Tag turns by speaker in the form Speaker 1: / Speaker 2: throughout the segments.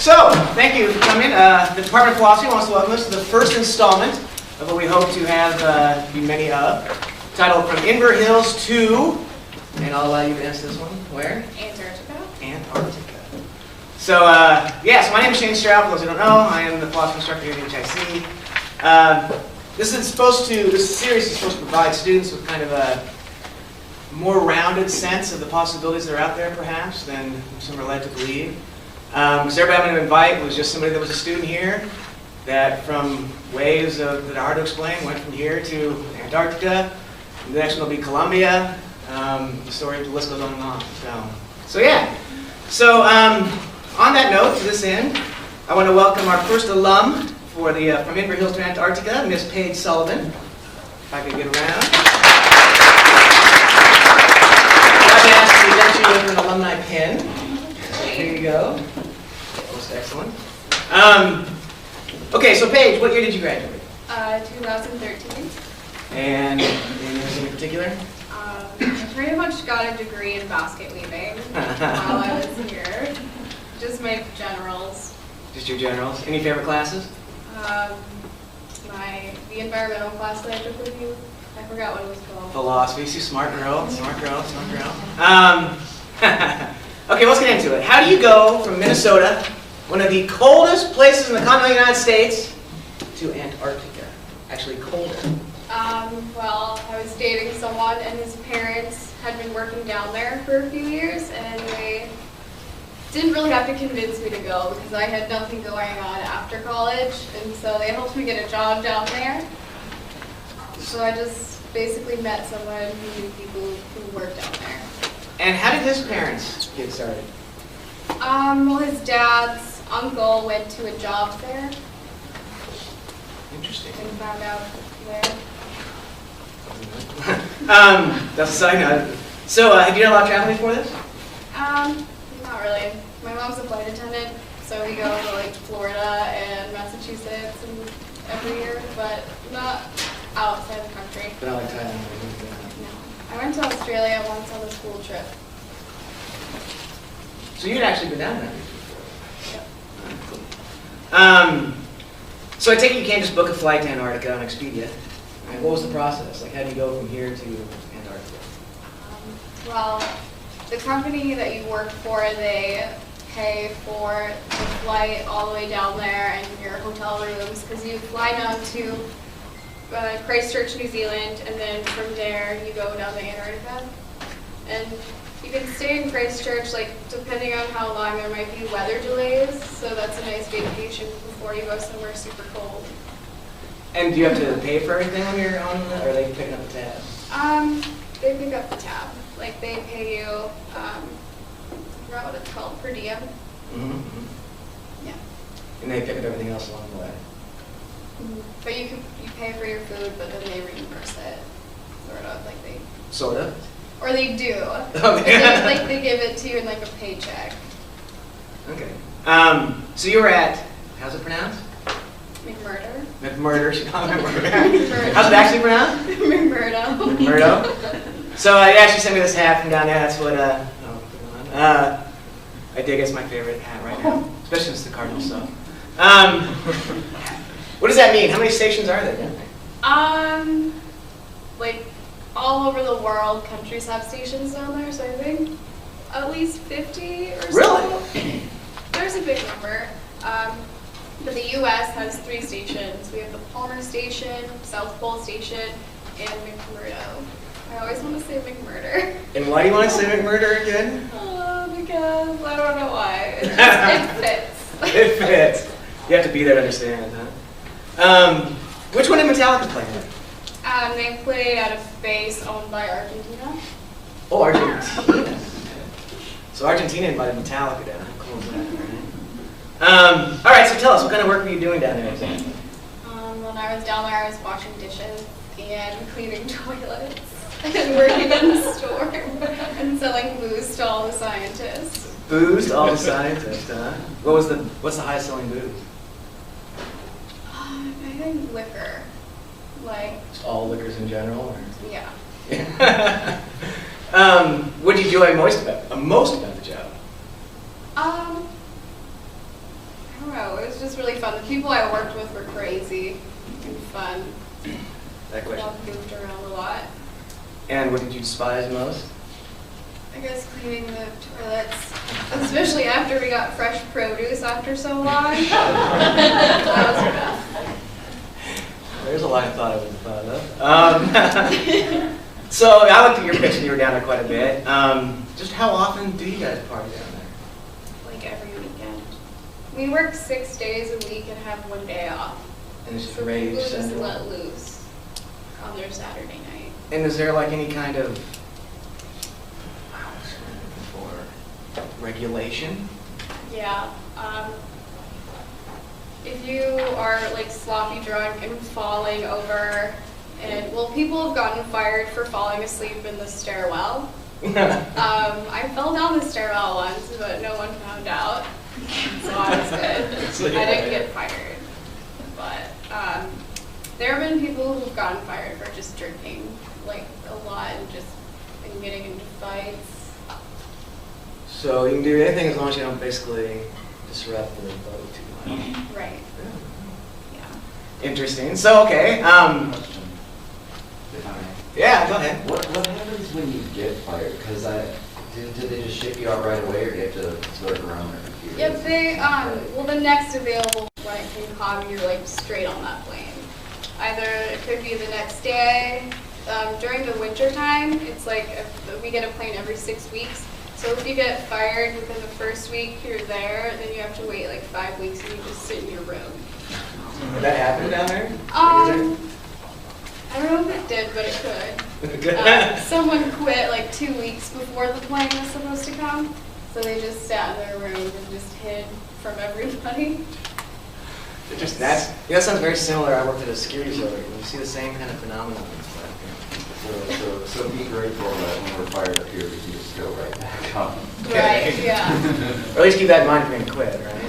Speaker 1: So, thank you for coming. The Department of Philosophy wants to welcome us to the first installment of what we hope to have be many of, titled From Inver Hills to, and I'll allow you to answer this one, where?
Speaker 2: Antarctica.
Speaker 1: Antarctica. So, so my name is Shane Stroud. For those who don't know, I am the philosophy instructor here at IHCC. This series is supposed to provide students with kind of a more rounded sense of the possibilities that are out there, perhaps, than some are led to believe. Because everybody I'm going to invite was just somebody that was a student here, that from waves that are hard to explain, went from here to Antarctica. The next one will be Colombia. The story, the list goes on and on. So yeah. So on that note, to this end, I want to welcome our first alum for the From Inver Hills to Antarctica, Miss Paige Sullivan. If I could get around. I've been asked to present you with an alumni pin. Here you go. Most excellent. Okay, so Paige, what year did you graduate?
Speaker 2: 2013.
Speaker 1: And anything in particular?
Speaker 2: I pretty much got a degree in basket weaving while I was here. Just my generals.
Speaker 1: Just your generals. Any favorite classes?
Speaker 2: The environmental class that I took with you. I forgot what it was called.
Speaker 1: Philosophy. See, smart girl, smart girl, smart girl. Okay, let's get into it. How do you go from Minnesota, one of the coldest places in the continental United States, to Antarctica? Actually colder.
Speaker 2: Well, I was dating someone and his parents had been working down there for a few years and they didn't really have to convince me to go because I had nothing going on after college, and so they helped me get a job down there. So I just basically met someone who knew people who worked down there.
Speaker 1: And how did his parents get started?
Speaker 2: Well, his dad's uncle went to a job fair.
Speaker 1: Interesting.
Speaker 2: And found out there.
Speaker 1: That's a side note. So, have you done a lot of traveling before this?
Speaker 2: Not really. My mom's a flight attendant, so we go to like Florida and Massachusetts and every year, but not outside the country.
Speaker 1: But not like Thailand.
Speaker 2: No. I went to Australia once on a school trip.
Speaker 1: So you'd actually been down there?
Speaker 2: Yep.
Speaker 1: So I take it you can't just book a flight to Antarctica on Expedia. Right? What was the process? Like, how do you go from here to Antarctica?
Speaker 2: Well, the company that you work for, they pay for the flight all the way down there and your hotel rooms, because you fly down to Christchurch, New Zealand, and then from there you go down to Antarctica. And you can stay in Christchurch, like, depending on how long, there might be weather delays, so that's a nice vacation before you go somewhere super cold.
Speaker 1: And do you have to pay for everything when you're on that, or are they picking up the tab?
Speaker 2: They pick up the tab. Like, they pay you, I forgot what it's called, per diem.
Speaker 1: Mm-hmm.
Speaker 2: Yeah.
Speaker 1: And they pick up everything else along the way?
Speaker 2: But you pay for your food, but then they reimburse it, sort of, like they...
Speaker 1: Sort of?
Speaker 2: Or they do.
Speaker 1: Okay.
Speaker 2: They give it to you in like a paycheck.
Speaker 1: Okay. So you were at, how's it pronounced?
Speaker 2: McMurdo.
Speaker 1: McMurdo, she called it McMurdo. How's it actually pronounced?
Speaker 2: McMurdo.
Speaker 1: McMurdo? So yeah, she sent me this hat from down there, that's what, I dig, it's my favorite hat right now, especially since the Cardinals suck. What does that mean? How many stations are there down there?
Speaker 2: Like, all over the world, countries have stations down there, so I think at least 50 or so.
Speaker 1: Really?
Speaker 2: There's a big number. But the U.S. has 3 stations. We have the Palmer Station, South Pole Station, and McMurdo. I always want to say McMurder.
Speaker 1: And why do you want to say McMurdo again?
Speaker 2: Because I don't know why. It fits.
Speaker 1: It fits. You have to be there to understand, huh? Which one did Metallica play in?
Speaker 2: They played at a base owned by Argentina.
Speaker 1: Oh, Argentina. So Argentina invited Metallica down. How cool is that, right? All right, so tell us, what kind of work were you doing down there exactly?
Speaker 2: When I was down there, I was washing dishes and cleaning toilets and working in the store and selling booze to all the scientists.
Speaker 1: Booze to all the scientists, huh? What's the highest selling booze?
Speaker 2: I think liquor. Like,
Speaker 1: just all liquors in general? Or?
Speaker 2: Yeah.
Speaker 1: What did you enjoy most about the job?
Speaker 2: was really fun. The people I worked with were crazy and fun.
Speaker 1: That
Speaker 2: We
Speaker 1: question.
Speaker 2: all moved around a lot.
Speaker 1: And what did you despise most?
Speaker 2: I guess cleaning the toilets, especially after we got fresh produce after so long. That was rough.
Speaker 1: There's a line of thought I wouldn't have thought of. So I looked at your pitch and you were down there quite a bit. Just how often do you guys party down there?
Speaker 2: Like every weekend. We work 6 days a week and have 1 day off.
Speaker 1: And it's just
Speaker 2: So
Speaker 1: rage
Speaker 2: people just
Speaker 1: central?
Speaker 2: let loose on their Saturday night.
Speaker 1: And is there like any kind of regulation?
Speaker 2: Yeah. If you are like sloppy drunk and falling over, and well, people have gotten fired for falling asleep in the stairwell. I fell down the stairwell once, but no one found out, so I was good. I didn't get fired, but there have been people who've gotten fired for just drinking like a lot and just and getting into fights.
Speaker 1: So you can do anything as long as you don't basically disrupt the flow too much.
Speaker 2: Right. Yeah.
Speaker 1: Interesting. So okay.
Speaker 3: Question. If I may.
Speaker 1: Yeah, go ahead.
Speaker 3: What happens when you get fired? Because did they just ship you out right away, or do you have to sort of around there a few
Speaker 2: Yep,
Speaker 3: days?
Speaker 2: they, well, the next available flight can come, you're like straight on that plane. Either it could be the next day. During the winter time, it's like we get a plane every 6 weeks. So if you get fired within the first week you're there, then you have to wait like 5 weeks and you just sit in your room.
Speaker 1: Did that happen down there?
Speaker 2: I don't know if it did, but it could. Someone quit like 2 weeks before the plane was supposed to come, so they just sat in their room and just hid from everybody.
Speaker 1: That sounds very similar. I worked at a security facility. You see the same kind of phenomenon.
Speaker 3: So be grateful that when we're fired up here, we can just go right back up.
Speaker 2: Right, yeah.
Speaker 1: Or at least keep that in mind if you're going to quit, right?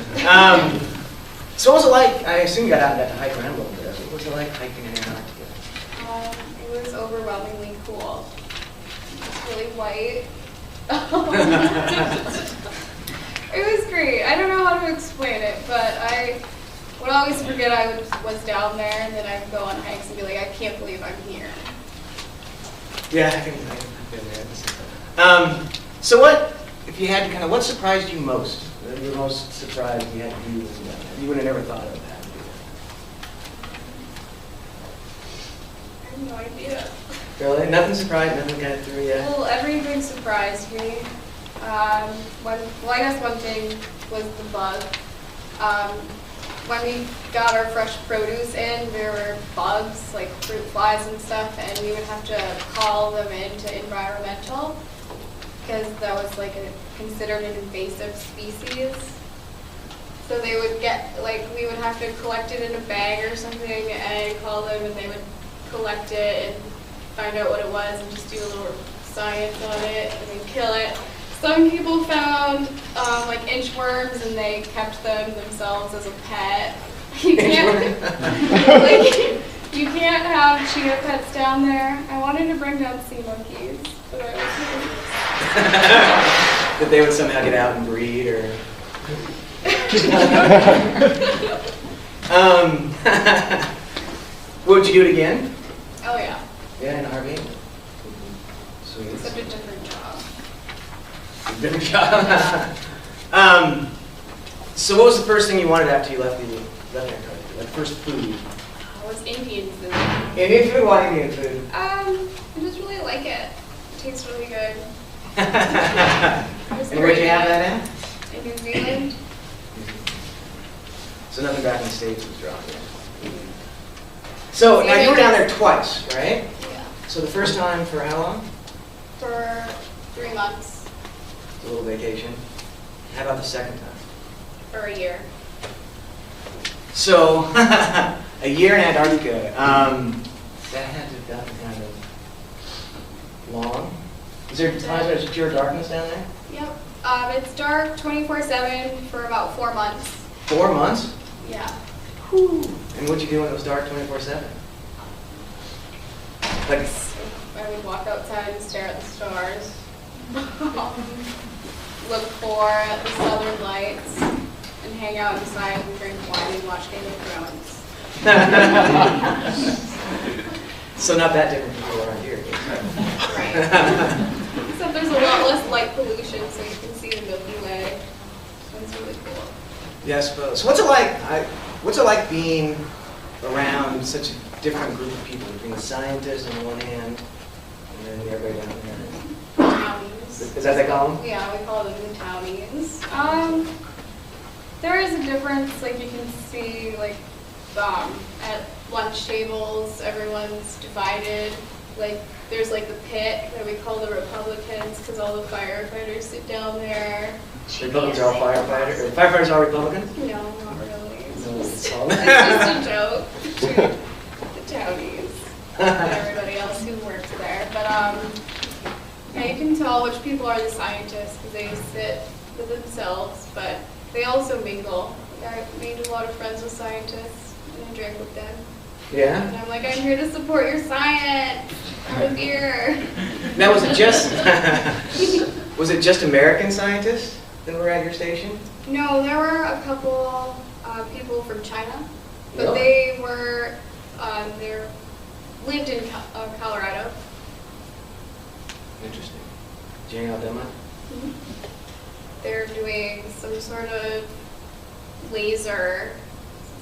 Speaker 1: So what was it like? I assume you got out and got to hike around a little bit. What was it like hiking in Antarctica?
Speaker 2: It was overwhelmingly cool. It's really white. It was great. I don't know how to explain it, but I would always forget I was down there, and then I'd go on hikes and be like, I can't believe I'm here.
Speaker 1: Yeah, I've been there at the same time. So what, if you had to kind of, what surprised you most? The most surprised you had to do was that? You would have never thought of that.
Speaker 2: I have no idea.
Speaker 1: Really? Nothing surprised? Nothing kind of threw you?
Speaker 2: Well, everything surprised me. I guess one thing was the bug. When we got our fresh produce in, there were bugs, like fruit flies and stuff, and we would have to call them into environmental because that was like considered an invasive species. So they would get, like, we would have to collect it in a bag or something and call them, and they would collect it and find out what it was and just do a little science on it and then kill it. Some people found like inchworms and they kept them themselves as a pet. You can't, you can't have cheetah pets down there. I wanted to bring down sea monkeys, but I wasn't.
Speaker 1: That they would somehow get out and breed, or... Would you do it again?
Speaker 2: Oh yeah,
Speaker 1: Yeah, in a heartbeat. Sweet.
Speaker 2: except a different job.
Speaker 1: Different job. So what was the first thing you wanted after you left Antarctica? Like first food?
Speaker 2: It was Indian food.
Speaker 1: Indian food? Why Indian food?
Speaker 2: I just really like it. It tastes really good.
Speaker 1: And where'd you have that at?
Speaker 2: In New Zealand.
Speaker 1: So nothing back in the States was drawn yet. So now you were down there twice, right?
Speaker 2: Yeah.
Speaker 1: So the first time for how long?
Speaker 2: For 3 months.
Speaker 1: A little vacation. How about the second time?
Speaker 2: For a year.
Speaker 1: So a year in Antarctica. That had to have gotten kind of long. Is there times where it's pure darkness down there?
Speaker 2: Yep. It's dark 24/7 for about 4 months.
Speaker 1: 4 months?
Speaker 2: Yeah.
Speaker 1: Whew. And what'd you do when it was dark 24/7? Like,
Speaker 2: I would walk outside and stare at the stars. Look for the southern lights and hang out inside and drink wine and watch Game of Thrones.
Speaker 1: So not that different from people around here.
Speaker 2: Right. Except there's a lot less light pollution, so you can see the Milky Way. So it's really cool.
Speaker 1: Yeah, I suppose. So what's it like being around such a different group of people, being a scientist on the one hand, and then everybody down there?
Speaker 2: Townies.
Speaker 1: Is that what they call them?
Speaker 2: Yeah, we call them the townies. There is a difference, like you can see, like at lunch tables, everyone's divided. Like there's like the pit that we call the Republicans because all the firefighters sit down there.
Speaker 1: Republicans are all firefighters? Or firefighters are Republicans?
Speaker 2: No, not really. It's
Speaker 1: No,
Speaker 2: just,
Speaker 1: it's all-
Speaker 2: it's just a joke to the townies and everybody else who works there. But yeah, you can tell which people are the scientists because they sit with themselves, but they also mingle. I made a lot of friends with scientists and I drank with them.
Speaker 1: Yeah?
Speaker 2: And I'm like, I'm here to support your science. Have a beer.
Speaker 1: Now, was it just American scientists that were at your station?
Speaker 2: No, there were a couple people from China, but
Speaker 1: Really?
Speaker 2: they were they lived in Colorado.
Speaker 1: Interesting. Did you hang out with them much?
Speaker 2: They're doing some sort of laser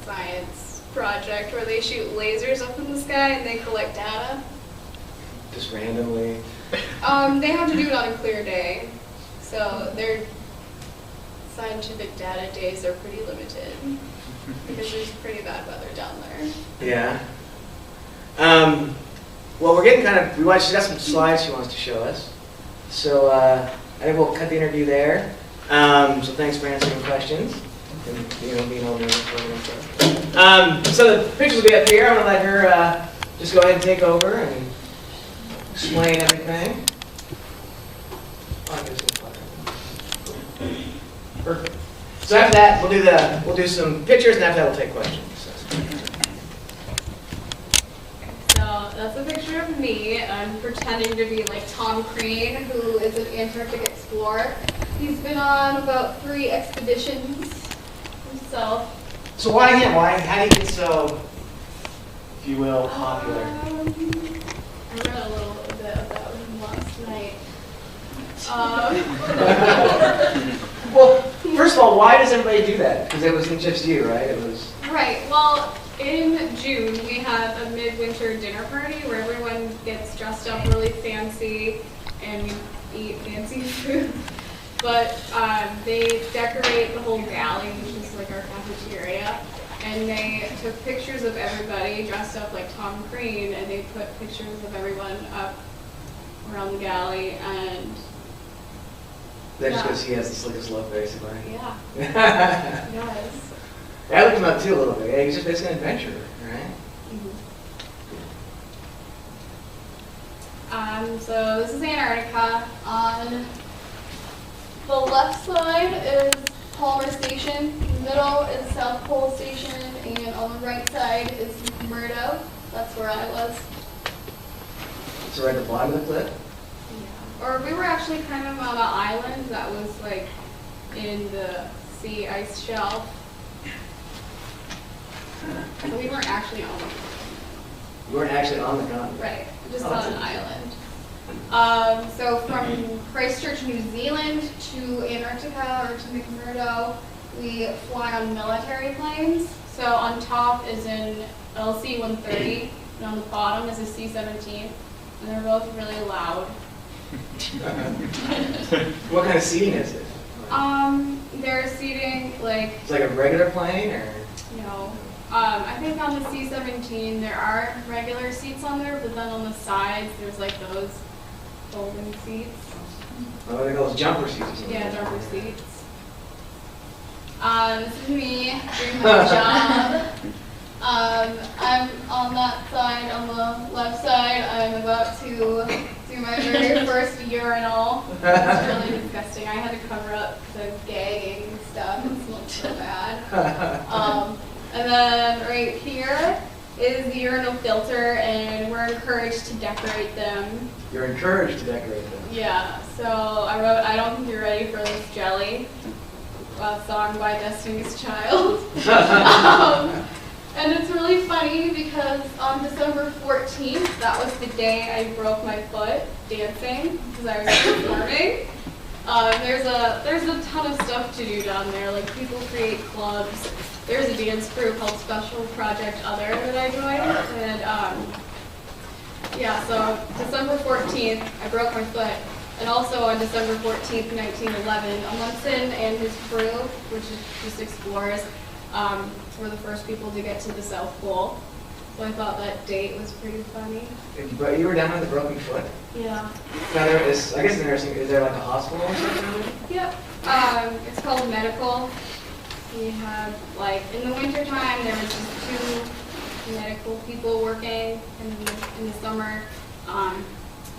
Speaker 2: science project where they shoot lasers up in the sky and they collect data.
Speaker 1: Just randomly?
Speaker 2: They have to do it on a clear day, so their scientific data days are pretty limited because there's pretty bad weather down there.
Speaker 1: Yeah. Well, we're getting she's got some slides she wants to show us. So I think we'll cut the interview there. So thanks for answering questions and being all nervous for it and stuff. So the pictures will be up here. I'm going to let her just go ahead and take over and explain everything. Oh, I guess perfect. So after that, we'll do some pictures, and after that, we'll take questions.
Speaker 2: So that's a picture of me. I'm pretending to be like Tom Crane, who is an Antarctic explorer. He's been on about 3 expeditions himself.
Speaker 1: So why him? How do you get so, if you will, popular?
Speaker 2: I read a little bit about him last night.
Speaker 1: Well, first of all, why does everybody do that? Because it wasn't just you, right? It was.
Speaker 2: Right. Well, in June we have a midwinter dinner party where everyone gets dressed up really fancy and we eat fancy food. But they decorate the whole galley, which is like our cafeteria, and they took pictures of everybody dressed up like Tom Crane, and they put pictures of everyone up around the galley, and
Speaker 1: That's just because he has the slickest look, basically.
Speaker 2: yeah,
Speaker 1: I
Speaker 2: it does.
Speaker 1: looked him up too a little bit. Yeah, he's just basically an adventurer, right?
Speaker 2: So this is Antarctica. On the left side is Palmer Station, in the middle is South Pole Station, and on the right side is McMurdo. That's where I was.
Speaker 1: So right at the bottom of the cliff?
Speaker 2: Yeah. Or we were actually kind of on an island that was like in the sea ice shelf. So we weren't actually on the
Speaker 1: You weren't actually on the continent.
Speaker 2: right, just
Speaker 1: Oh,
Speaker 2: on
Speaker 1: that's
Speaker 2: an
Speaker 1: interesting.
Speaker 2: island. So from Christchurch, New Zealand to Antarctica or to McMurdo, we fly on military planes. So on top is an LC-130, and on the bottom is a C-17, and they're both really loud.
Speaker 1: What kind of seating is it?
Speaker 2: They're seating like,
Speaker 1: It's like a regular plane, or?
Speaker 2: I think on the C-17 there are regular seats on there, but then on the sides there's like those folding seats.
Speaker 1: What do they call those jumper seats? Or something?
Speaker 2: Yeah, jumper seats. This is me doing my job. I'm on that side. On the left side, I'm about to do my very first urinal. It's really disgusting. I had to cover up because I was gagging and stuff. It smelled so bad. And then right here is the urinal filter, and we're encouraged to decorate them.
Speaker 1: You're encouraged to decorate them.
Speaker 2: Yeah, so I wrote, I don't think you're ready for this jelly. song by Destiny's Child. And it's really funny because on December 14th, that was the day I broke my foot dancing because I was performing. There's a ton of stuff to do down there. Like people create clubs. There's a dance crew called Special Project Other that I joined, and yeah. So December 14th, I broke my foot, and also on December 14th, 1911, Amundsen and his crew, which is just explorers, were the first people to get to the South Pole. So I thought that date was pretty funny.
Speaker 1: But you were down with a broken foot?
Speaker 2: Yeah.
Speaker 1: Now there is, I guess it's interesting, is there like a hospital or something?
Speaker 2: Yep. It's called medical. We have, like, in the wintertime, there was just 2 medical people working. In the summer,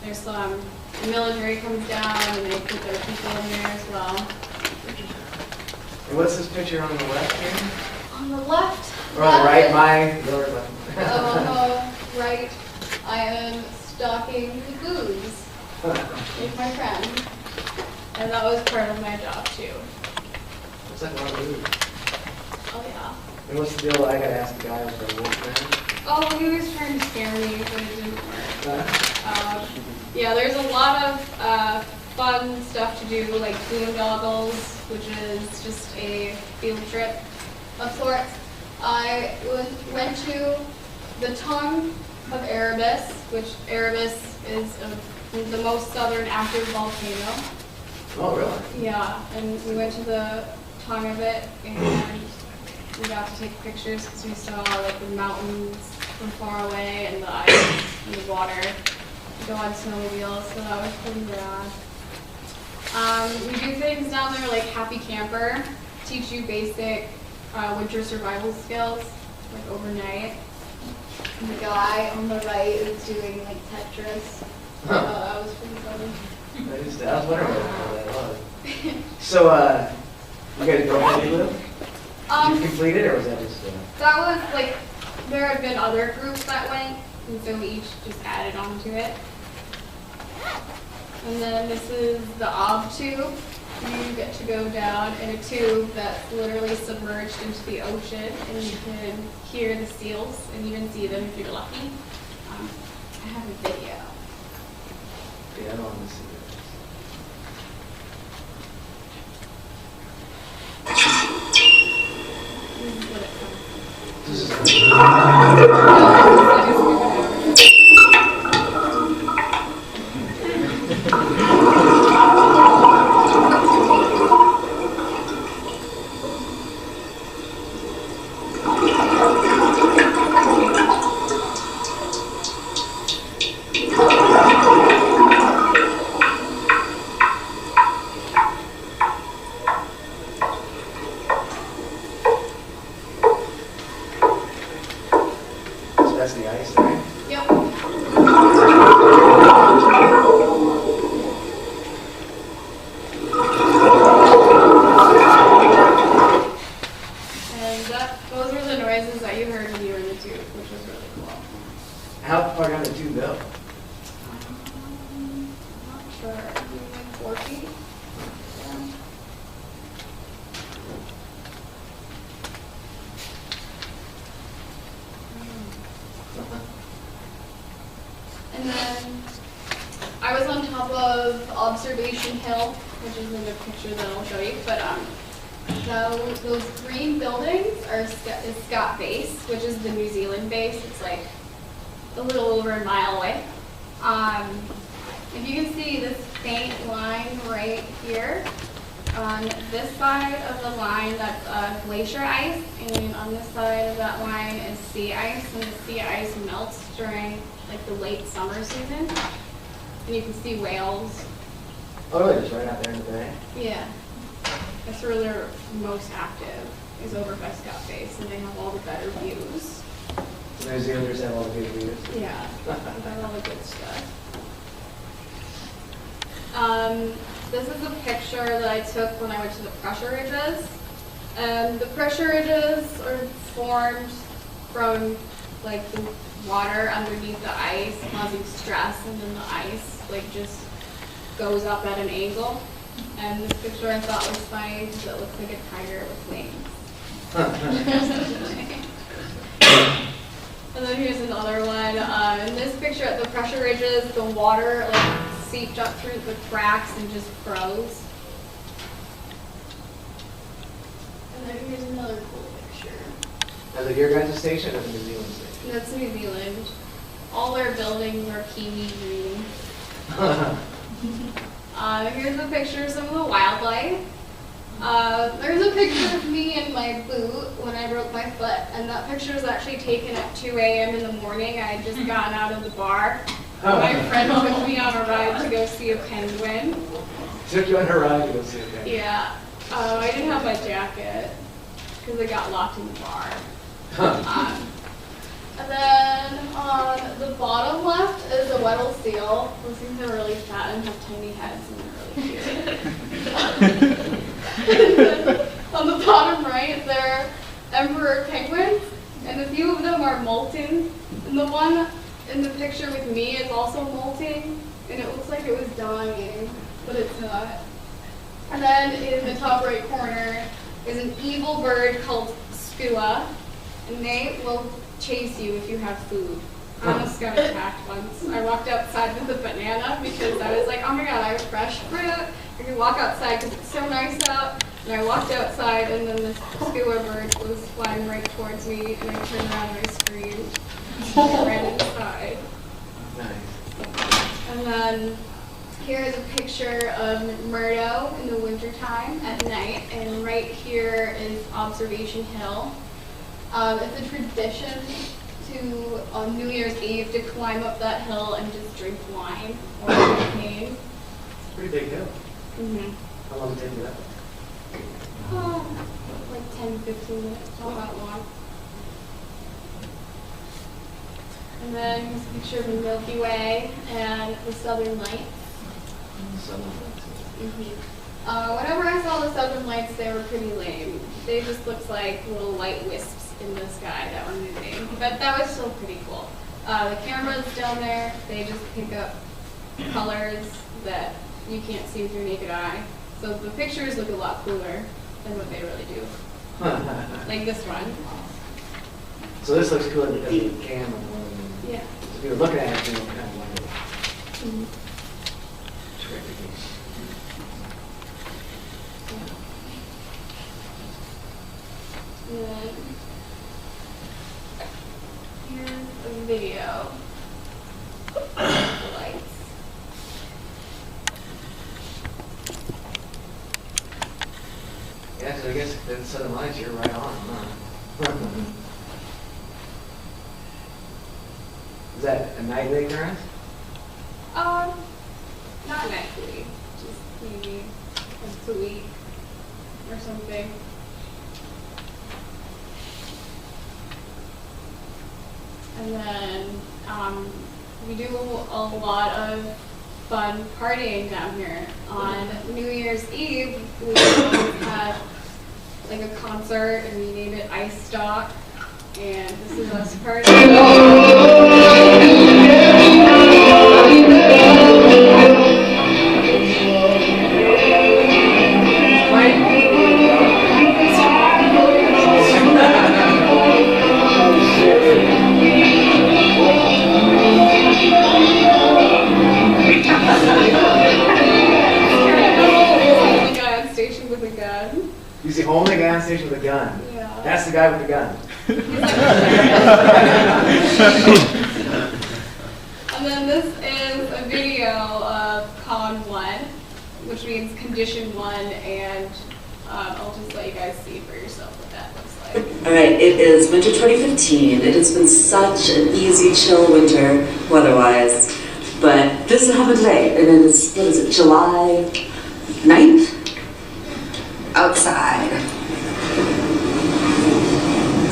Speaker 2: there's some, the military comes down and they put their people in there as well.
Speaker 1: And what's this picture on the left here?
Speaker 2: On the left.
Speaker 1: Or on the right, your left.
Speaker 2: On the right, I am stalking the booze with my friend. And that was part of my job too.
Speaker 1: Looks like a lot of booze.
Speaker 2: Oh yeah.
Speaker 1: And what's the deal? I gotta ask the guy with the wolf
Speaker 2: Oh, he was trying to scare me, but it didn't work. Yeah, there's a lot of fun stuff to do, like boondoggles, which is just a field trip of sorts. I went to the tongue of Erebus, which Erebus is the most southern active volcano.
Speaker 1: Oh, really?
Speaker 2: Yeah, and we went to the tongue of it, and we got to take pictures because we saw like the mountains from far away and the ice and the water. Go on snowmobiles, so that was pretty rad. We do things down there like Happy Camper, teach you basic winter survival skills, like overnight. And the guy on the right is doing like Tetris. That was pretty funny.
Speaker 1: I was wondering what that was. So, you guys go where you live? Did you complete it, or was that just?
Speaker 2: That was like, there had been other groups that went, and so we each just added on to it. And then this is the ob tube. You get to go down in a tube that's literally submerged into the ocean, and you can hear the seals and even see them if you're lucky. I have a video.
Speaker 1: Yeah, I don't want to see that.
Speaker 2: This is what it comes from.
Speaker 1: This is that's the ice, right?
Speaker 2: Yep. And those were the noises that you heard when you were in the tube, which was really cool.
Speaker 1: How far down the tube go?
Speaker 2: I'm not sure. Maybe like 4 feet? Yeah. And then I was on top of Observation Hill, which is in the picture that I'll show you. But those green buildings are is Scott Base, which is the New Zealand base. It's like a little over a mile away. If you can see this faint line right here, on this side of the line, that's glacier ice, and on this side of that line is sea ice, and the sea ice melts during like the late summer season, and you can see whales.
Speaker 1: Oh, really? Just right out there in the bay?
Speaker 2: Yeah, that's where they're most active, is over by Scott Base, and they have all the better views.
Speaker 1: So New Zealanders have all the good views.
Speaker 2: Yeah, they have all the good stuff. This is a picture that I took when I went to the pressure ridges. And the pressure ridges are formed from like the water underneath the ice causing stress, and then the ice like just goes up at an angle. And this picture I thought was funny because it looks like a tiger with wings. And then here's another one. In this picture at the pressure ridges, the water like seeped up through the cracks and just froze. And then here's another cool picture.
Speaker 1: That's at your guys' station or the New Zealand station?
Speaker 2: That's New Zealand. All their buildings are kiwi green. Here's a picture of some of the wildlife. There's a picture of me in my boot when I broke my foot, and that picture was actually taken at 2 a.m. in the morning. I had just gotten out of the bar. My friend took me on a ride to go see a penguin.
Speaker 1: Took you on a ride to go see a penguin?
Speaker 2: Yeah. I didn't have my jacket because I got locked in the bar. And then on the bottom left is a Weddell seal. Those things are really fat and have tiny heads and they're really cute. And then on the bottom right, they're emperor penguins, and a few of them are molting. And the one in the picture with me is also molting, and it looks like it was dying, but it's not. And then in the top right corner is an evil bird called skua, and they will chase you if you have food. I almost got attacked once. I walked outside with a banana because I was like, oh my god, I have fresh fruit. I can walk outside because it's so nice out. And I walked outside and then this skua bird was flying right towards me and I turned around and I screamed. I ran inside.
Speaker 1: Nice.
Speaker 2: And then here is a picture of McMurdo in the wintertime at night. And right here is Observation Hill. It's a tradition to, on New Year's Eve, to climb up that hill and just drink wine or champagne.
Speaker 1: It's a pretty big hill.
Speaker 2: Mm-hmm.
Speaker 1: How long did it take you that?
Speaker 2: Like 10, 15 minutes, not that long. And then here's a picture of the Milky Way and the Southern Lights. Whenever I saw the Southern Lights, they were pretty lame. They just looked like little white wisps in the sky that were moving, but that was still pretty cool. The cameras down there, they just pick up colors that you can't see with your naked eye. So the pictures look a lot cooler than what they really do. Like this one.
Speaker 1: So this looks cooler because of the camera.
Speaker 2: Yeah.
Speaker 1: If you were looking at it, you would kind of wonder. Terrific.
Speaker 2: And then here's a video of the lights.
Speaker 1: Yeah, so I guess then Southern Lights, you're right on, huh? Is that a nightly occurrence?
Speaker 2: Not nightly, just maybe once a week or something. And then we do a lot of fun partying down here. On New Year's Eve, we had like a concert and we named it Ice Stock. And this is us partying.
Speaker 1: You see only a guy on station with a gun.
Speaker 2: Yeah.
Speaker 1: That's the guy with the gun.
Speaker 2: And then this is a video of Con 1, which means Condition 1, and I'll just let you guys see for yourself what that looks like.
Speaker 4: All right, it is winter 2015. It has been such an easy, chill winter weather-wise, but this happened today, and it is, what is it, July 9th? Outside.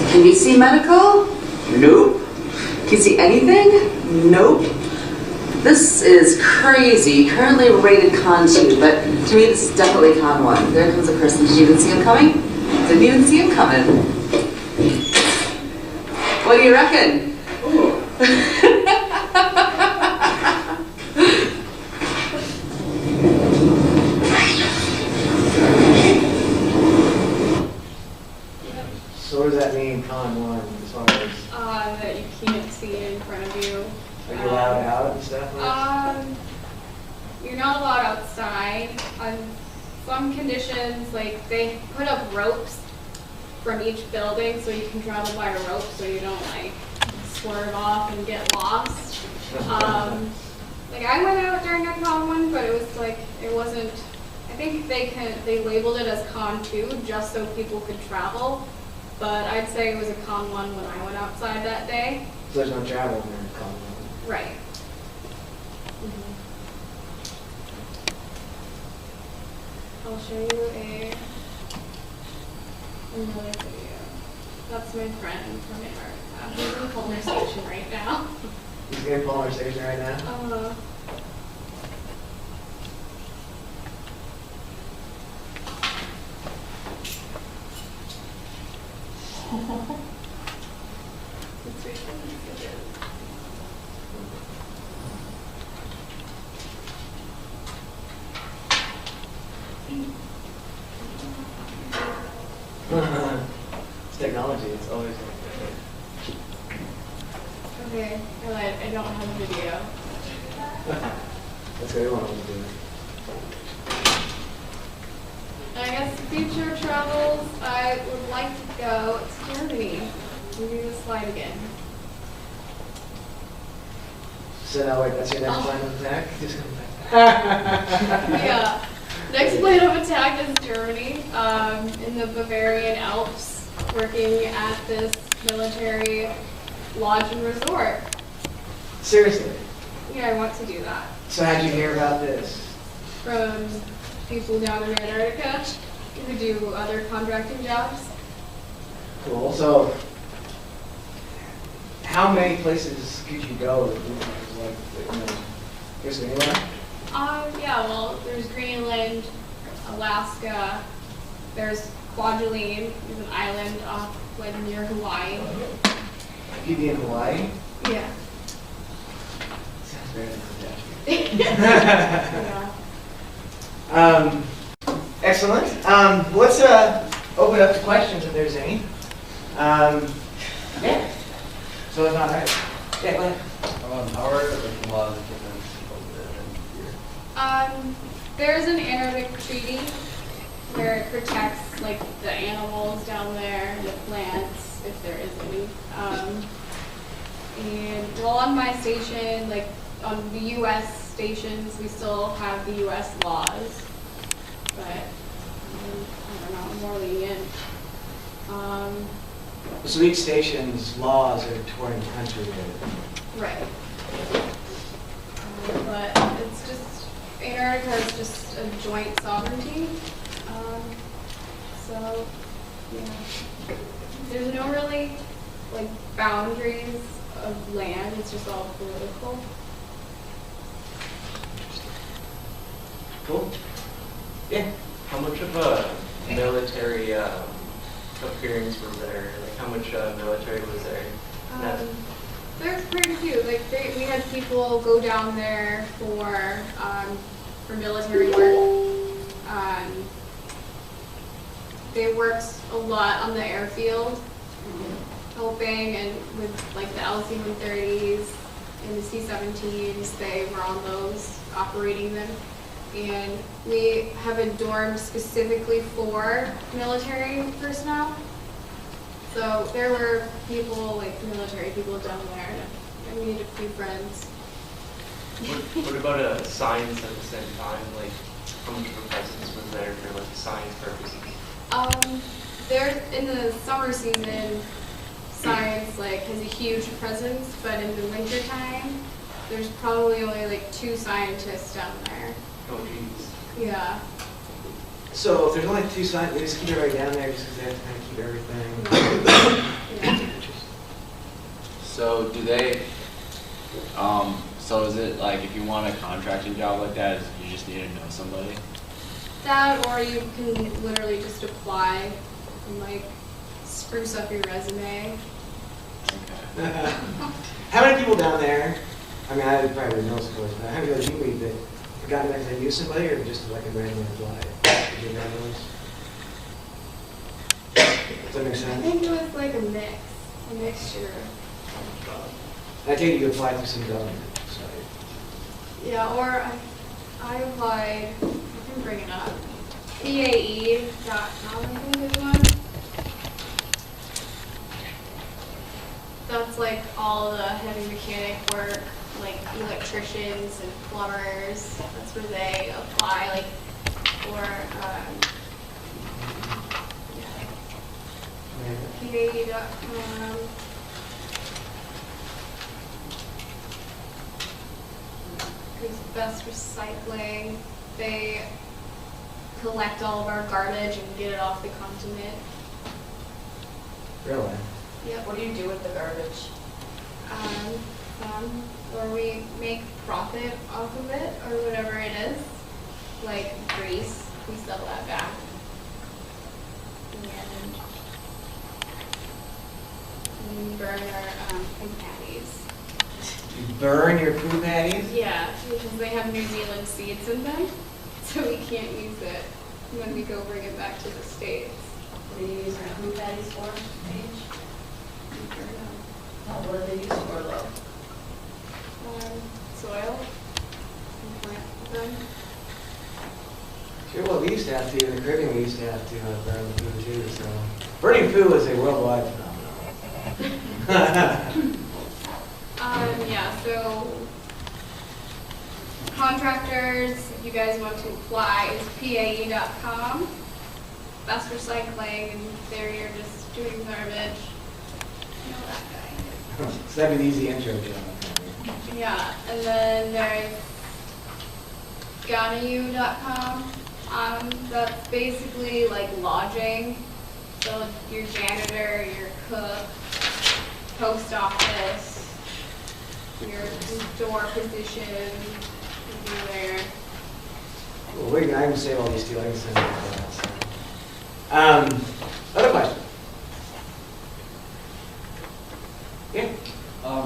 Speaker 4: Can you see medical? Nope. Can you see anything? Nope. This is crazy. Currently rated Con 2, but to me this is definitely Con 1. There comes a person. Did you even see him coming? Didn't even see him coming. What do you reckon?
Speaker 1: con one as far as?
Speaker 2: That you can't see in front of you.
Speaker 1: Are you allowed out and stuff?
Speaker 2: You're not allowed outside. On some conditions, like they put up ropes from each building so you can travel by a rope so you don't like swerve off and get lost. Like I went out during a con one, but it was like, it wasn't, I think they labeled it as con 2 just so people could travel. But I'd say it was a con 1 when I went outside that day.
Speaker 1: So there's no travel during con 1?
Speaker 2: Right. I'll show you another video. That's my friend from Antarctica. He's in Palmer Station right now.
Speaker 1: He's in Palmer Station right now?
Speaker 2: Let's wait for him to get
Speaker 1: It's technology, it's always
Speaker 2: Okay, I don't have a video.
Speaker 1: That's what everyone wants to do.
Speaker 2: I guess future travels, I would like to go to Germany. We'll do the slide again.
Speaker 1: So now wait, that's your next line of attack? Just come back.
Speaker 2: Yeah. Next plan of attack is Germany, in the Bavarian Alps, working at this military lodge and resort.
Speaker 1: Seriously?
Speaker 2: Yeah, I want to do that.
Speaker 1: So how'd you hear about this?
Speaker 2: From people down in Antarctica who do other contracting jobs.
Speaker 1: Cool. So how many places could you go? Like, you know, here's anywhere?
Speaker 2: Yeah, well, there's Greenland, Alaska, there's Kwajalein, there's an island off like near Hawaii.
Speaker 1: You'd be in Hawaii?
Speaker 2: Yeah.
Speaker 1: Sounds very fantastic.
Speaker 2: Yeah.
Speaker 1: Excellent. Let's open up to questions if there's any. Yeah. So if not, all right. Yeah, go ahead.
Speaker 3: How are the laws different over there than here?
Speaker 2: There's an Antarctic treaty where it protects like the animals down there, the plants, if there is any. And well, on my station, like on the U.S. stations, we still have the U.S. laws, but I don't know, more lenient.
Speaker 1: So each station's laws are touring country.
Speaker 2: Right. But it's just, Antarctica is just a joint sovereignty. So, yeah. There's no really, like, boundaries of land. It's just all political.
Speaker 1: Cool. Yeah.
Speaker 5: How much of a military appearance was there? Like, how much military was there?
Speaker 2: There's pretty few. Like, we had people go down there for military work. They worked a lot on the airfield, helping, and with like the LC-130s and the C-17s, they were on those, operating them. And we have a dorm specifically for military personnel. So there were people, like military people down there, and I made a few friends.
Speaker 5: What about science at the same time? Like, how much of a presence was there for like science purposes?
Speaker 2: There in the summer season, science like has a huge presence, but in the winter time, there's probably only like 2 scientists down there.
Speaker 5: Oh, geez.
Speaker 2: Yeah.
Speaker 1: So if there's only 2 scientists, they just keep it right down there just because they have to kind of keep everything.
Speaker 2: Yeah.
Speaker 6: So do they, so is it like if you want a contracting job like that, you just need to know somebody?
Speaker 2: That, or you can literally just apply and like spruce up your resume.
Speaker 6: Okay.
Speaker 1: How many people down there, I mean, I probably know some boys, but how many people think that have gotten there because they knew somebody or just like a random apply? Did you know those? Does that make
Speaker 2: I
Speaker 1: sense?
Speaker 2: think it was like a mixture of both.
Speaker 1: I take it you applied to some government site.
Speaker 2: Yeah, or I applied, I can bring it up. PAE.com, I think is one. That's like all the heavy mechanic work, like electricians and plumbers. That's where they apply, like, for, PAE.com. There's Best Recycling. They collect all of our garbage and get it off the continent.
Speaker 1: Really?
Speaker 2: Yep.
Speaker 7: What do you do with the garbage?
Speaker 2: Or we make profit off of it, or whatever it is. Like grease, we sell that back. And we burn our food patties.
Speaker 1: You burn your food patties?
Speaker 2: Yeah, because they have New Zealand seeds in them, so we can't use it when we go bring it back to the States.
Speaker 7: What do you use our food patties for, Paige?
Speaker 2: We burn them.
Speaker 7: Oh, what do they use for though?
Speaker 2: Soil and plant them.
Speaker 1: Sure, well, we used to have to, in the Caribbean, we used to have to burn the food too, so. Burning food is a worldwide phenomenon.
Speaker 2: Yeah, so contractors, if you guys want to apply, is PAE.com. Best Recycling, and there you're just doing garbage. You know that guy.
Speaker 1: So that'd be the easy intro job.
Speaker 2: Yeah, and then there's GonaYou.com. That's basically like lodging. So your janitor, your cook, post office, your door position, you there.
Speaker 1: Well, I can save all these too, I can send them to that. Other question? Yeah.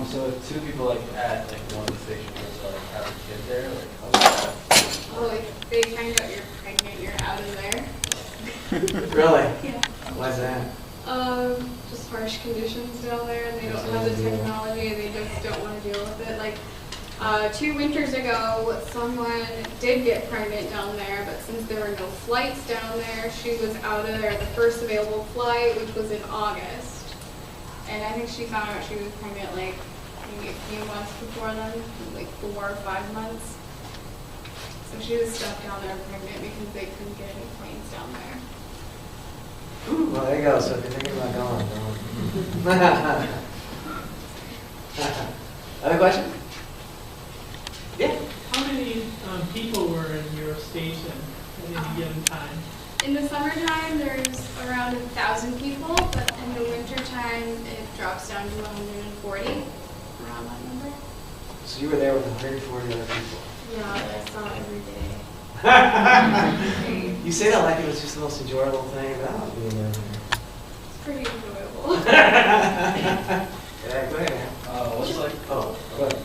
Speaker 8: So if two people like at like one station was like have a kid there, like how was that?
Speaker 2: Oh, like they find out you're pregnant, you're out of there.
Speaker 1: Really?
Speaker 2: Yeah.
Speaker 1: Why's that?
Speaker 2: Just harsh conditions down there, and they don't have the technology, and they just don't want to deal with it. Like, 2 winters ago, someone did get pregnant down there, but since there were no flights down there, she was out of there the first available flight, which was in August. And I think she found out she was pregnant like maybe a few months before then, like 4 or 5 months. So she was stuck down there pregnant because they couldn't get any planes down there.
Speaker 1: Well, there you go. So if you're thinking about going, don't. Other question? Yeah.
Speaker 9: How many people were in your station at any given time?
Speaker 2: In the summertime, there's around 1,000 people, but in the wintertime, it drops down to 140, around that number.
Speaker 1: So you were there with 140 other people.
Speaker 2: Yeah, I saw it every day.
Speaker 1: You say that like it was just the most enjoyable thing about being there.
Speaker 2: It's pretty enjoyable.
Speaker 1: Yeah, go ahead, man.
Speaker 8: What's like
Speaker 1: Oh, go ahead.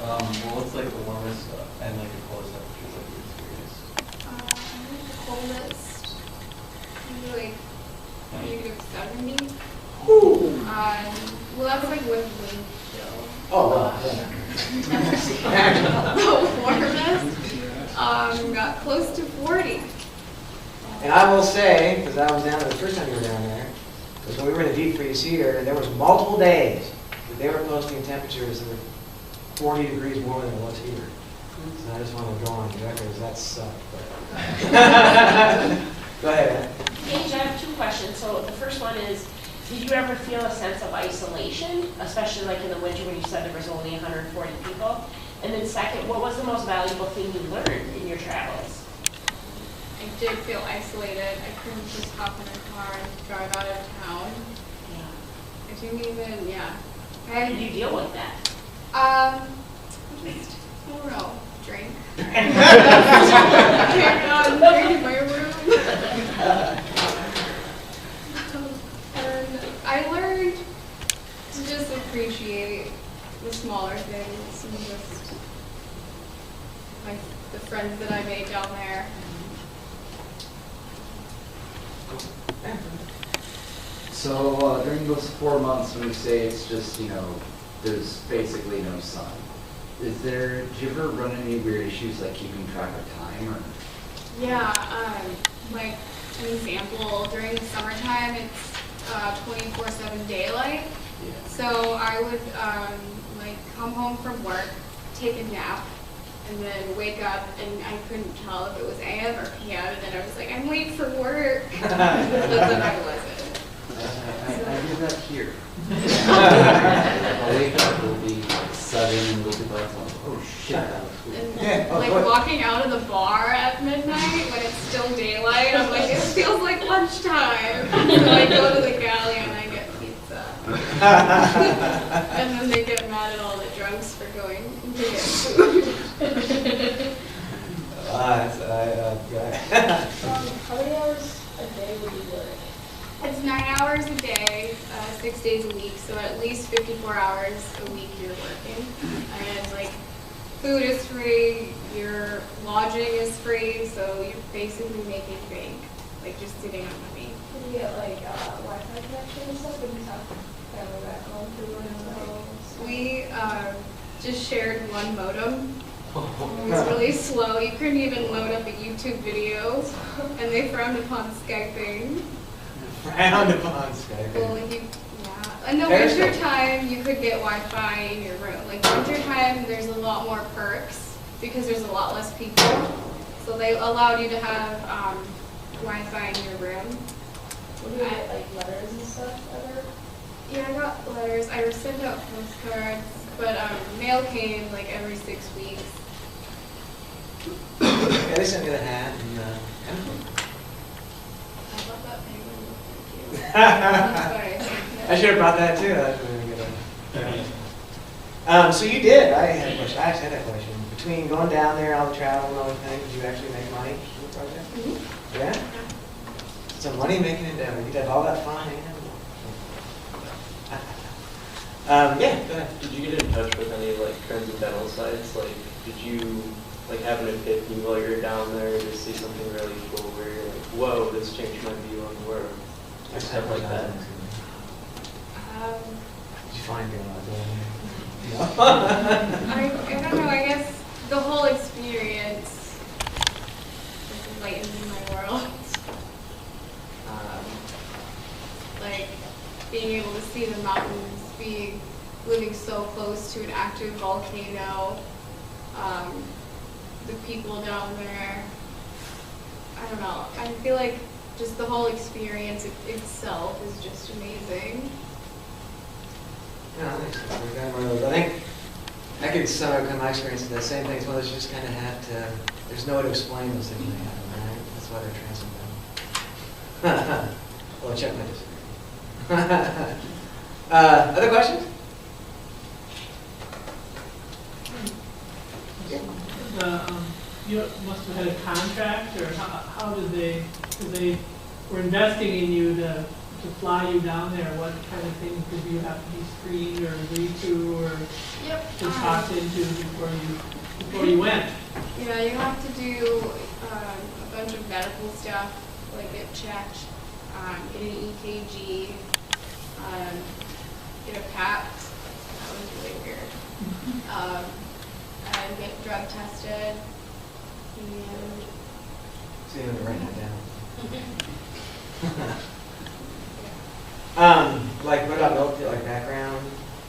Speaker 8: what's like the warmest and like the coldest temperatures that you experienced?
Speaker 2: I think the coldest, maybe like -70. Well, that's like with wind chill.
Speaker 1: Oh, well, yeah.
Speaker 2: The warmest got close to 40.
Speaker 1: And I will say, because I was down there the first time you were down there, because when we were in a deep freeze heater, there was multiple days that they were posting temperatures that were 40 degrees warmer than it was here. So I just want to go on the record, that sucked. But go ahead, Ann.
Speaker 7: Paige, I have 2 questions. So the first one is, did you ever feel a sense of isolation, especially like in the winter when you said there was only 140 people? And then second, what was the most valuable thing you learned in your travels?
Speaker 2: I did feel isolated. I couldn't just hop in a car and drive out of town.
Speaker 7: Yeah.
Speaker 2: I didn't even, yeah.
Speaker 7: How did you deal with that?
Speaker 2: Just, I don't know, drink. Drink in my room. And I learned to just appreciate the smaller things and just the friends that I made down there.
Speaker 3: So during those 4 months, when you say it's just, there's basically no sun, do you ever run any weird issues like keeping track of time or?
Speaker 2: Yeah, like an example, during the summertime, it's 24/7 daylight.
Speaker 3: Yeah.
Speaker 2: So I would like come home from work, take a nap, and then wake up and I couldn't tell if it was AM or PM, and then I was like, I'm late for work. But then I wasn't.
Speaker 3: I do that here. I'll wake up, it'll be 7 and we'll be like, oh shit, that was cool.
Speaker 2: And like walking out of the bar at midnight when it's still daylight, I'm like, it feels like lunchtime. So I go to the galley and I get pizza. And then they get mad at all the drunks for going to get food.
Speaker 7: How many hours a day would you work?
Speaker 2: It's 9 hours a day, 6 days a week, so at least 54 hours a week you're working. And like, food is free, your lodging is free, so you're basically making bank, like just sitting on money.
Speaker 7: Did you get like Wi-Fi connection and stuff when you talk family back home through one of those?
Speaker 2: We just shared one modem. It was really slow. You couldn't even load up a YouTube video, and they frowned upon Skyping.
Speaker 1: Frowned upon Skype.
Speaker 2: Well, like in the winter time, you could get Wi-Fi in your room. Like winter time, there's a lot more perks because there's a lot less people. So they allowed you to have Wi-Fi in your room.
Speaker 7: Would you get like letters and stuff ever?
Speaker 2: Yeah, I got letters. I sent out postcards, but mail came like every 6 weeks.
Speaker 1: Yeah, they sent me the hat and envelope.
Speaker 2: I love that penguin. Thank you.
Speaker 1: I should have brought that too. That's really good. So you did. I had a question. I actually had that question. Between going down there, all the travel and all the things, did you actually make money from the project?
Speaker 2: Mm-hmm.
Speaker 1: Yeah? So money making endeavor. You did all that fun and yeah, go ahead.
Speaker 5: Did you get in touch with any like transcendental sites? Like, did you like have an epiphany while you're down there to see something really cool where you're like, whoa, this changed my view on the world? Or stuff like that.
Speaker 1: Did you find your
Speaker 2: I don't know, I guess the whole experience just enlightened my world. Like being able to see the mountains, living so close to an active volcano, the people down there. I don't know, I feel like just the whole experience itself is just amazing.
Speaker 1: Yeah, I think I could sum up my experience in the same thing. It's one of those you just kind of have to, there's no way to explain those things when they happen, right? That's why they're transcendental. Well, check my disagree. Other questions?
Speaker 9: You must have had a contract, or how did they, because they were investing in you to fly you down there, what kind of things did you have to be screened or agree to or talked into before you went?
Speaker 2: Yeah, you have to do a bunch of medical stuff, like get checked, get an EKG, get a PAP. That was really weird. And get drug tested. And
Speaker 1: So you have to write that down. Like what about military, like background?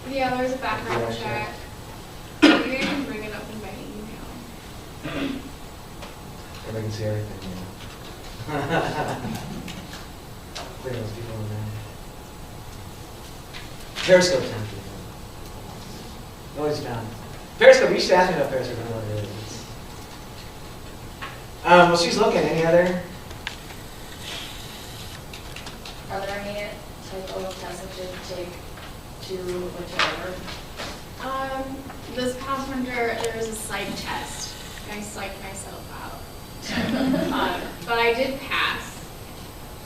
Speaker 2: yeah, there's a background
Speaker 1: Yeah,
Speaker 2: check. Maybe I can bring it up in my email.
Speaker 1: Everybody can see everything. Yeah. Look at those people in there. Periscope time. Nobody's found. Periscope, you should ask me about Periscope. I don't know what it is. Well, she's looking. Any other?
Speaker 10: Are there any type of tests that you take to whichever?
Speaker 2: This past winter, there was a psych test. And I psyched myself out. But I did pass.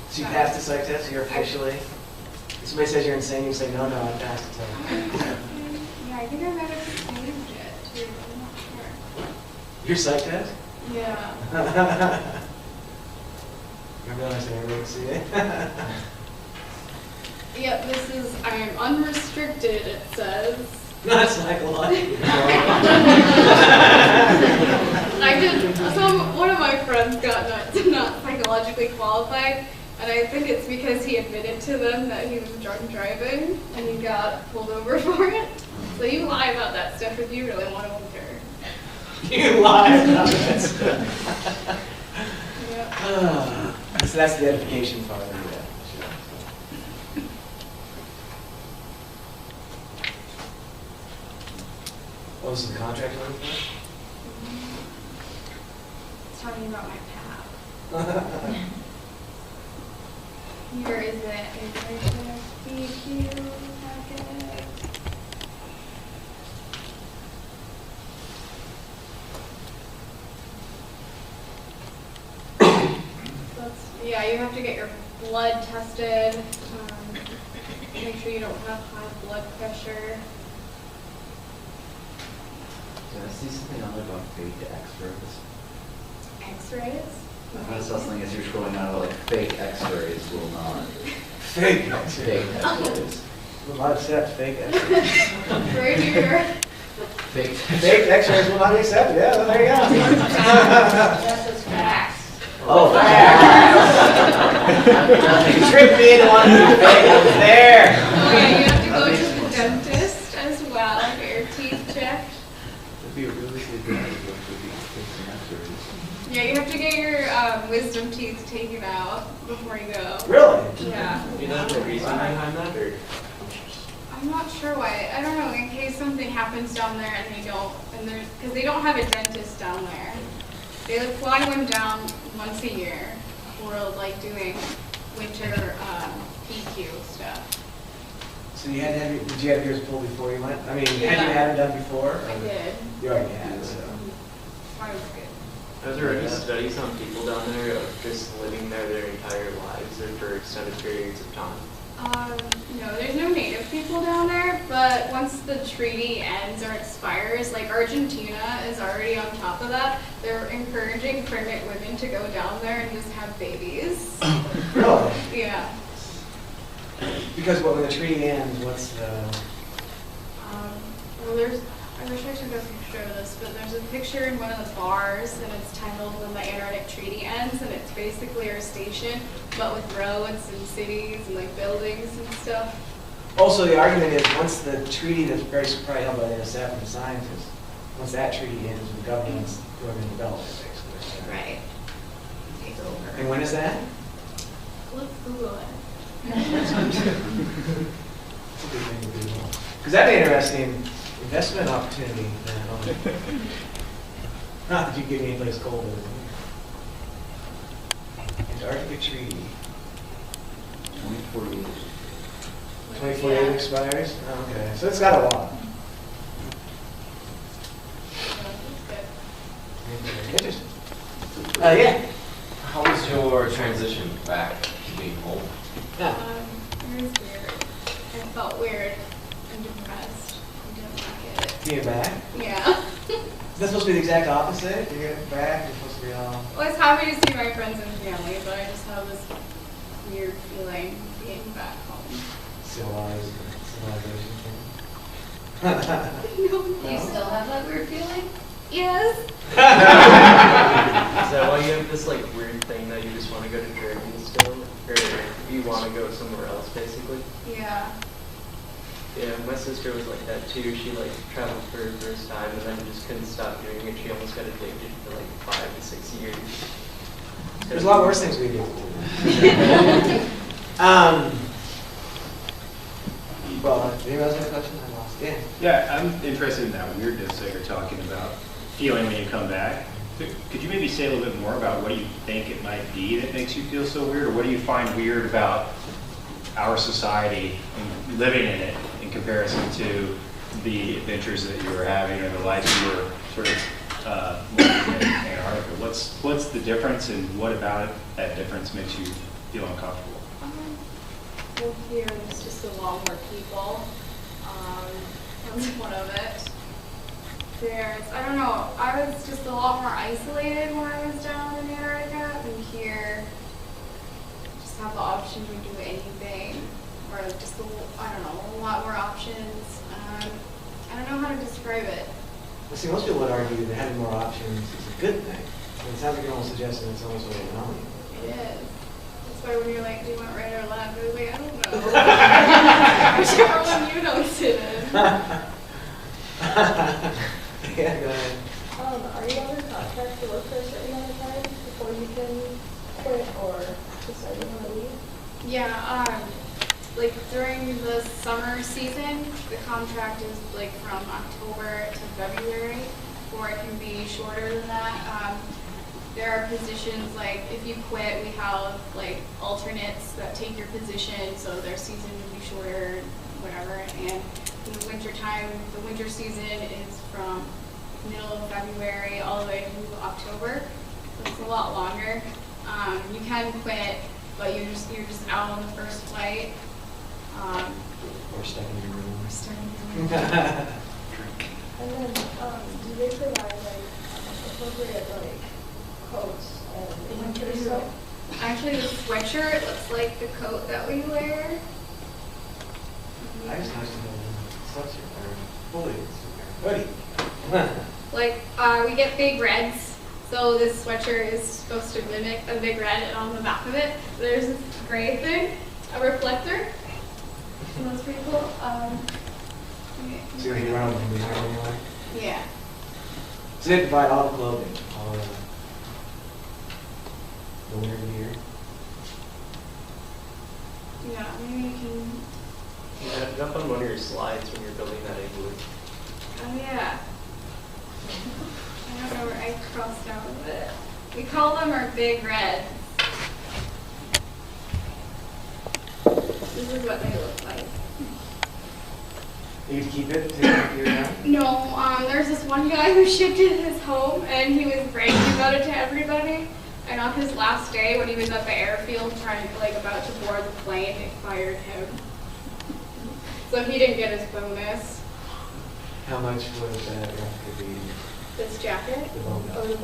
Speaker 1: So you passed the psych test, you're officially. If somebody says you're insane, you say, no, I passed the test.
Speaker 2: Yeah, I think I might have saved it too. I'm not sure.
Speaker 1: Your psych test?
Speaker 2: Yeah.
Speaker 1: Remember when I said everybody can see it?
Speaker 2: Yep, this is, I am unrestricted, it says.
Speaker 1: Not psychological.
Speaker 2: I did, one of my friends got not psychologically qualified, and I think it's because he admitted to them that he was drunk driving, and he got pulled over for it. So you lie about that stuff if you really want to winter.
Speaker 1: You lie about that stuff.
Speaker 2: Yep.
Speaker 1: So that's the edification part of it. What was the contract on for?
Speaker 2: It's talking about my path. Here is it. Is right there. BQ packet. Yeah, you have to get your blood tested. Make sure you don't have high blood pressure.
Speaker 3: Did I see something on there about fake X-rays?
Speaker 2: X-rays?
Speaker 3: I saw something as you were scrolling out, like fake X-rays will not.
Speaker 1: Fake
Speaker 3: Fake
Speaker 1: X-rays.
Speaker 3: X-rays.
Speaker 1: Will not accept fake X-rays.
Speaker 2: Right here.
Speaker 3: Fake.
Speaker 1: Fake X-rays will not be accepted. Yeah, well, there you go.
Speaker 7: That's just facts.
Speaker 1: Oh, you tricked me into wanting to do fake. I was there.
Speaker 2: Oh yeah, you have to go to the dentist as well, get your teeth checked.
Speaker 3: That'd be a really good idea to be fixing X-rays.
Speaker 2: Yeah, you have to get your wisdom teeth taken out before you go.
Speaker 1: Really?
Speaker 2: Yeah.
Speaker 5: You know the reason behind that, or?
Speaker 2: I'm not sure why. I don't know, in case something happens down there and they don't, because they don't have a dentist down there. They would fly one down once a year for like doing winter PQ stuff.
Speaker 1: So you had to have did you have yours pulled before you went? I mean, had you
Speaker 2: Yeah.
Speaker 1: had it done before?
Speaker 2: I did.
Speaker 1: You already had, so.
Speaker 2: Mine was good.
Speaker 5: Are there any studies on people down there of just living there their entire lives or for extended periods of time?
Speaker 2: No, there's no native people down there, but once the treaty ends or expires, like Argentina is already on top of that, they're encouraging pregnant women to go down there and just have babies.
Speaker 1: Really?
Speaker 2: Yeah.
Speaker 1: Because when the treaty ends, what's the...
Speaker 2: Well, I wish I took a picture of this, but there's a picture in one of the bars, and it's titled When the Antarctic Treaty Ends, and it's basically our station, but with roads and cities and like buildings and stuff.
Speaker 1: Also, the argument is once the treaty that's very probably held by the NSF and the scientists, once that treaty ends, the government's going to develop it, basically.
Speaker 2: Right. Take over.
Speaker 1: And when is that?
Speaker 2: Let's Google it.
Speaker 1: That's a big thing to do. Because that'd be interesting investment opportunity. Not that you can get any place colder. Antarctica treaty.
Speaker 3: 2048.
Speaker 1: 2048 expires? Oh, okay, so it's got a lot. Interesting. Yeah.
Speaker 11: How was your transition back to being home?
Speaker 1: Yeah.
Speaker 2: It was weird. I felt weird and depressed. I didn't like it.
Speaker 1: Getting back?
Speaker 2: Yeah.
Speaker 1: Is that supposed to be the exact opposite? You're getting back, you're supposed to be all...
Speaker 2: Well, I was happy to see my friends and family, but I just have this weird feeling being back home.
Speaker 1: civilization thing.
Speaker 10: Do you still have that weird feeling?
Speaker 2: Yes.
Speaker 5: Is that why you have this like weird thing that you just want to go to Turkey still? Or you want to go somewhere else basically?
Speaker 2: Yeah.
Speaker 5: Yeah, my sister was like that too. She like traveled for her first time and then just couldn't stop doing it. She almost got addicted for like 5 to 6 years.
Speaker 1: There's a lot worse things we do. Well, anyone else have a question? I lost. Yeah.
Speaker 12: Yeah, I'm interested in that weirdness that you're talking about, feeling when you come back. Could you maybe say a little bit more about what you think it might be that makes you feel so weird, or what do you find weird about our society and living in it in comparison to the adventures that you were having or the life you were sort of living in Antarctica? What's the difference, and what about that difference makes you feel uncomfortable?
Speaker 2: Well, here there's just a lot more people. That's one of it. I don't know, I was just a lot more isolated when I was down in Antarctica, and here just have the option to do anything, or just
Speaker 1: Well, see, most people would argue that having more options is a good thing. And it sounds like you're almost suggesting it's almost what you're telling you.
Speaker 2: It is. That's why when you're like, do you want right or left? I was like, I don't know. Whichever one you don't sit in.
Speaker 1: Yeah, go ahead.
Speaker 10: Are you under contract to work for a certain amount of time before you can quit or decide you want to leave?
Speaker 2: Yeah, like during the summer season, the contract is like from October to February, or it can be shorter than that. There are positions, like if you quit, we have like alternates that take your position, so their season would be shorter, whatever. And in the winter time, the winter season is from middle of February all the way to October, so it's a lot longer. You can quit, but you're just out on the first flight.
Speaker 1: Or stuck in your room.
Speaker 2: We're starting to
Speaker 10: And then, do they provide like appropriate like coats and winter stuff?
Speaker 2: Actually, the sweatshirt looks like the coat that we wear.
Speaker 1: I just noticed the sweatshirt or hoodie.
Speaker 2: Like, we get big reds, so this sweatshirt is supposed to mimic a big red, and on the back of it, there's this gray thing, a reflector. And that's pretty cool.
Speaker 1: So you run over the winter anyway?
Speaker 2: Yeah.
Speaker 1: So they provide all the clothing, all the winter gear.
Speaker 2: Yeah, maybe you can.
Speaker 5: Yeah, jump on one of your slides when you're building that igloo.
Speaker 2: Oh, yeah. I don't know where I crossed out, but we call them our big reds. This is what they look like.
Speaker 1: You keep it to your now?
Speaker 2: No, there's this one guy who shipped it his home, and he was bragging about it to everybody. And on his last day, when he was at the airfield about to board the plane, they fired him. So he didn't get his bonus.
Speaker 1: How much was that replica be?
Speaker 2: This jacket,
Speaker 1: The bonus.
Speaker 2: or the